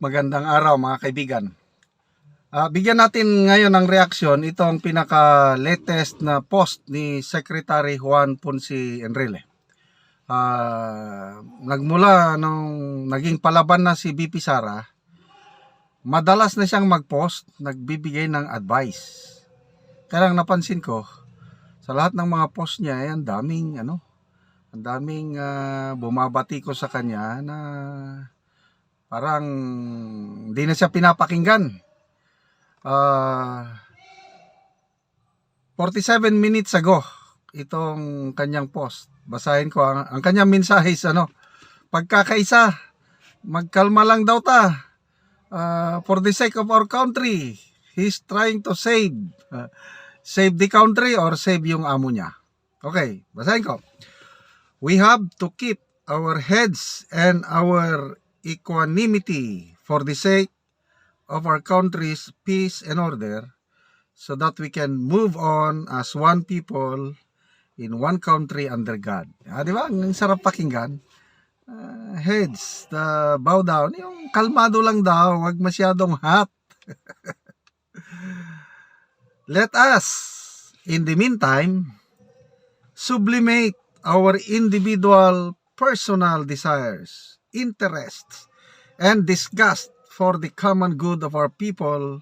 Magandang araw mga kaibigan. Bigyan natin ngayon ng reaksyon itong pinaka-latest na post ni Secretary Juan Ponce Enrile. Nagmula nung naging palaban na si BP Sara, madalas na siyang mag-post, nagbibigay ng advice. Kaya lang napansin ko, sa lahat ng mga post niya, ang daming bumabati ko sa kanya na parang hindi na siya pinapakinggan. 47 minutes ago itong kanyang post. Basahin ko ang kanyang mensahe is pagkakaisa, magkalma lang daw ta. For the sake of our country, he's trying to save the country or save yung amo niya. Okay, basahin ko. We have to keep our heads and our equanimity for the sake of our country's peace and order, so that we can move on as one people in one country under God. Di ba? Ang sarap pakinggan. Heads, bow down. Yung kalmado lang daw, wag masyadong hot. Let us, in the meantime, sublimate our individual personal desires, interests, and disgust for the common good of our people,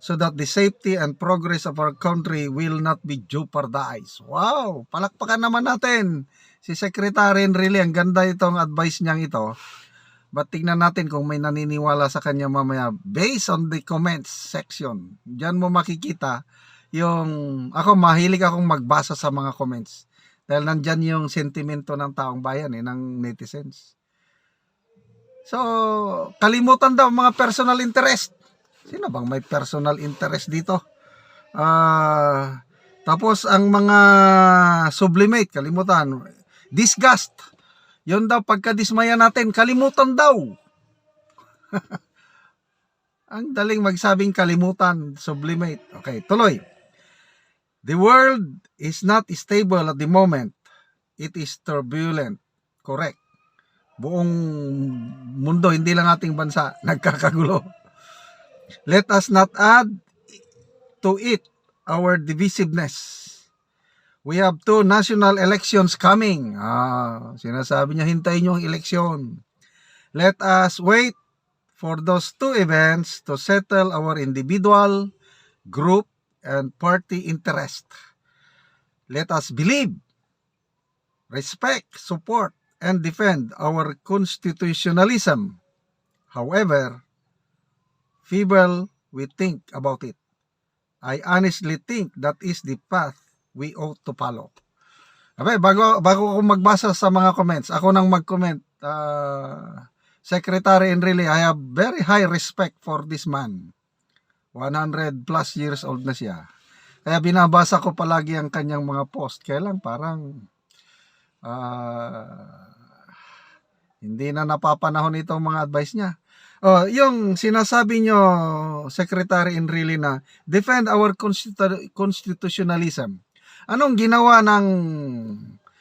so that the safety and progress of our country will not be jeopardized. Wow! Palakpakan naman natin si Secretary Enrile. Ang ganda itong advice niyang ito. But tingnan natin kung may naniniwala sa kanya mamaya based on the comments section. Diyan mo makikita yung... Ako, mahilig akong magbasa sa mga comments. Dahil nandyan yung sentimento ng taong bayan, ng netizens. So, kalimutan daw mga personal interest. Sino bang may personal interest dito? Tapos ang mga sublimate, kalimutan. Disgust. Yun daw, pagkadismaya natin, kalimutan daw. Ang daling magsabing kalimutan, sublimate. Okay, tuloy. The world is not stable at the moment. It is turbulent. Correct. Buong mundo, hindi lang ating bansa, nagkakagulo. Let us not add to it our divisiveness. We have 2 national elections coming. Sinasabi niya, hintayin niyo ang eleksyon. Let us wait for those 2 events to settle our individual, group, and party interest. Let us believe, respect, support, and defend our constitutionalism. However feeble we think about it, I honestly think that is the path we ought to follow. Okay, bago ako magbasa sa mga comments, ako nang mag-comment. Secretary Enrile, I have very high respect for this man. 100 plus years old na siya. Kaya binabasa ko palagi ang kanyang mga post. Kaya lang parang hindi na napapanahon itong mga advice niya. Yung sinasabi nyo, Secretary Enrile, na defend our constitutionalism. Anong ginawa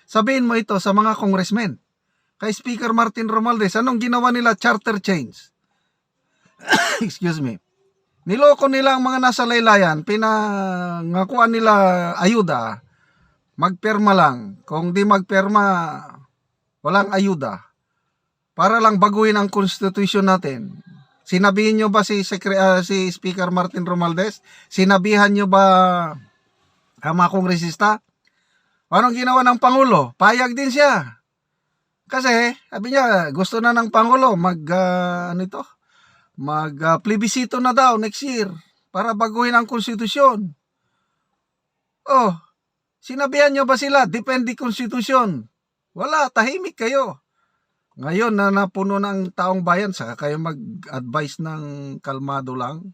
sabihin mo ito sa mga congressmen? Kay Speaker Martin Romualdez, anong ginawa nila? Charter change. Excuse me. Niloko nila ang mga nasa laylayan, pinangakuan nila ayuda, magperma lang. Kung di magperma, walang ayuda. Para lang baguhin ang constitution natin. Sinabihan nyo ba si Speaker Martin Romualdez? Sinabihan nyo ba ang mga kongresista? Anong ginawa ng Pangulo? Payag din siya. Kasi, sabi niya, gusto na ng Pangulo plebisito na daw next year para baguhin ang konstitusyon. Sinabihan nyo ba sila? Defend the Constitution. Wala, tahimik kayo. Ngayon na napuno ng taong bayan, saka kayo mag-advise ng kalmado lang.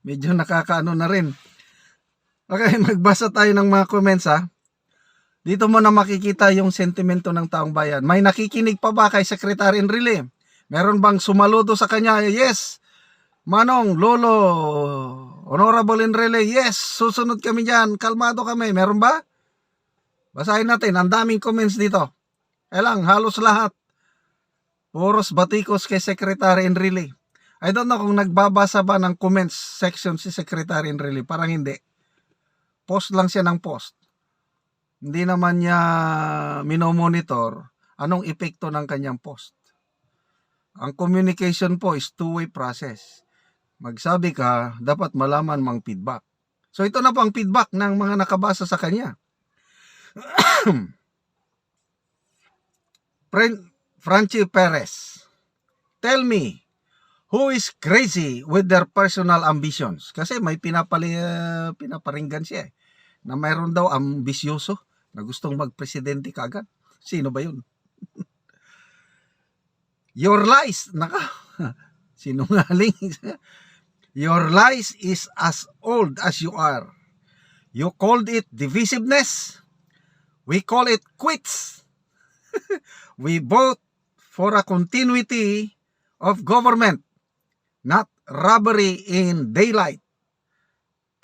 Medyo nakakaano na rin. Okay, magbasa tayo ng mga comments ha. Dito mo na makikita yung sentimento ng taong bayan. May nakikinig pa ba kay Secretary Enrile? Meron bang sumaludo sa kanya? Yes. Manong, Lolo, Honorable Enrile, yes. Susunod kami dyan. Kalmado kami. Meron ba? Basahin natin. Ang daming comments dito. Halos lahat. Puros batikos kay Secretary Enrile. I don't know kung nagbabasa ba ng comments section si Secretary Enrile. Parang hindi. Post lang siya ng post. Hindi naman niya minomonitor anong epekto ng kanyang post. Ang communication po is two-way process. Magsabi ka, dapat malaman mang feedback. So ito na po ang feedback ng mga nakabasa sa kanya. Franchi Perez, tell me, who is crazy with their personal ambitions? Kasi may pinaparinggan siya na mayroon daw ambisyoso na gustong magpresidente kagad. Sino ba yun? Your lies, sinungaling. Your lies is as old as you are. You called it divisiveness. We call it quits. We vote for a continuity of government, not robbery in daylight.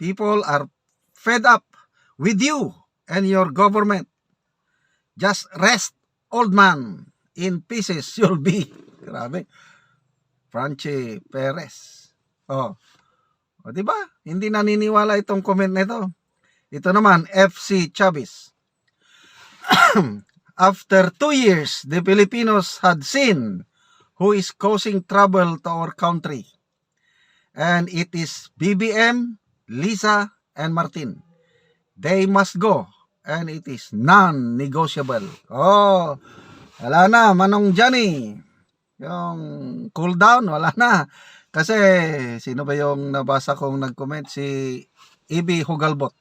People are fed up with you and your government. Just rest, old man. In pieces you'll be. Grabe. Franchi Perez. O diba? Hindi naniniwala itong comment nito. Ito naman, FC Chavez. After 2 years, the Filipinos had seen who is causing trouble to our country. And it is BBM, Lisa, and Martin. They must go. And it is non-negotiable. Oh, wala na, Manong Johnny. Yung cool down, wala na. Kasi, sino ba yung nabasa kong nag-comment? Si E.B. Hugalbot.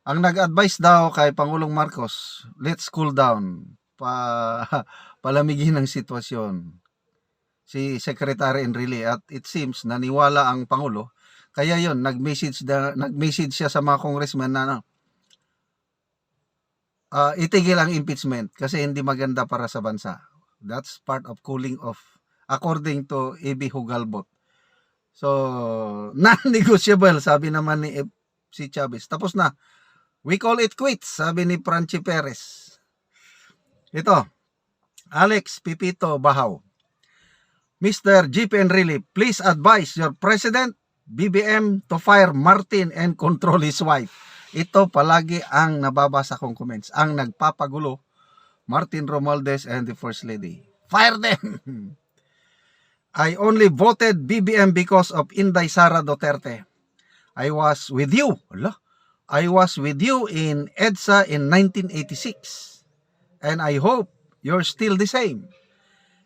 Ang nag-advise daw kay Pangulong Marcos, let's cool down. Palamigin ang sitwasyon. Si Secretary Enrile. At it seems, naniwala ang Pangulo. Kaya yun, nag-message siya sa mga congressman na itigil ang impeachment kasi hindi maganda para sa bansa. That's part of cooling off according to E.B. Hugalbot. So, non-negotiable, sabi naman ni si Chavez. Tapos na. We call it quits, sabi ni Franchi Perez. Ito, Alex Pipito Bahaw. Mr. G.P. Enrile, please advise your President, BBM, to fire Martin and control his wife. Ito palagi ang nababasa kong comments. Ang nagpapagulo, Martin Romualdez and the First Lady. Fire them! I only voted BBM because of Inday Sara Duterte. I was with you. I was with you in EDSA in 1986. And I hope you're still the same.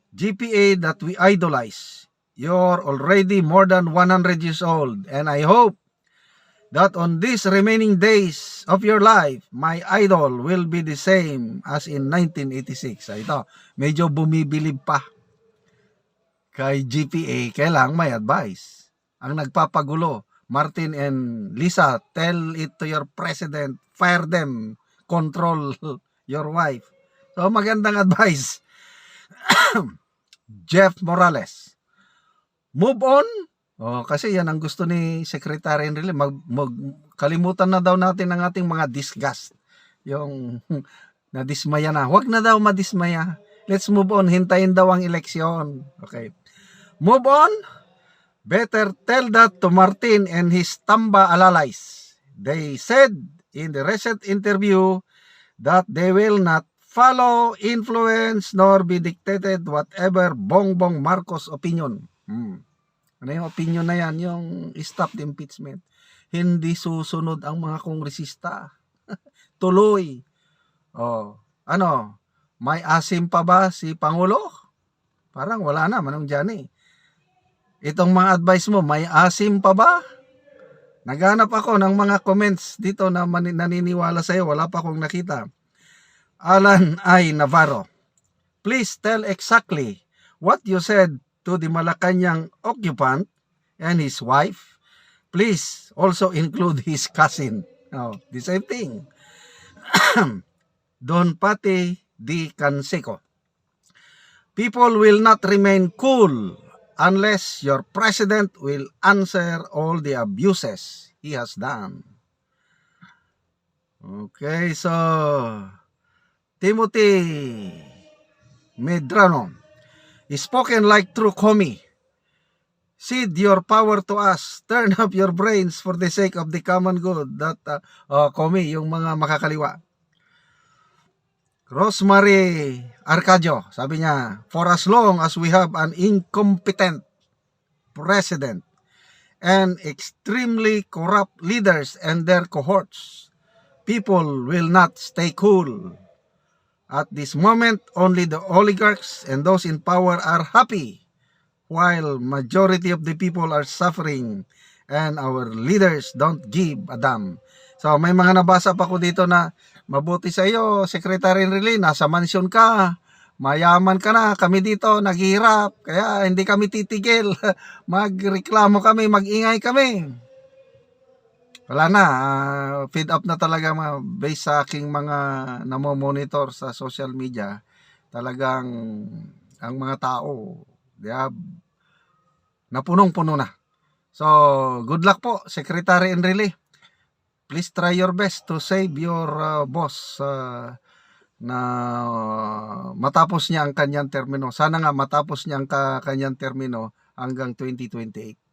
GPA that we idolize. You're already more than 100 years old. And I hope that on these remaining days of your life, my idol will be the same as in 1986. Ito, medyo bumibilib pa kay GPA. Kailang may advice. Ang nagpapagulo, Martin and Lisa, tell it to your president, fire them, control your wife. So magandang advice. Jeff Morales, move on. Kasi yan ang gusto ni Secretary Enrile. Kalimutan na daw natin ang ating mga disgust. Yung nadismaya na. Huwag na daw madismaya. Let's move on. Hintayin daw ang eleksyon. Okay. Move on. Better tell that to Martin and his Tamba alalays. They said in the recent interview that they will not follow, influence, nor be dictated whatever Bongbong Marcos opinion. Ano yung opinion na yan? Yung stop the impeachment. Hindi susunod ang mga kongresista. Tuloy. May asim pa ba si Pangulo? Parang wala na, Manong Johnny. Itong mga advice mo, may asim pa ba? Naghanap ako ng mga comments dito na naniniwala sa'yo. Wala pa akong nakita. Alan I. Navarro, please tell exactly what you said to the Malacanang occupant and his wife. Please also include his cousin. The same thing. Don Pati Di Canseco. People will not remain cool unless your president will answer all the abuses he has done. Okay, so Timothy Medrano, spoken like true Komi. Cede your power to us. Turn up your brains for the sake of the common good. That, Komi, yung mga makakaliwa. Rosemary Arcadio, sabi niya, for as long as we have an incompetent president and extremely corrupt leaders and their cohorts, people will not stay cool. At this moment, only the oligarchs and those in power are happy, while majority of the people are suffering and our leaders don't give a damn. So may mga nabasa pa ko dito na mabuti sa iyo, Secretary Enrile, nasa mansyon ka, mayaman ka na, kami dito naghihirap, kaya hindi kami titigil, magreklamo kami, magingay kami. Wala na, feed up na talaga based sa aking mga namomonitor sa social media. Talagang ang mga tao, napunong-puno na. So, good luck po, Secretary Enrile. Please try your best to save your boss na matapos niya ang kanyang termino. Sana nga matapos niya ang kanyang termino hanggang 2028.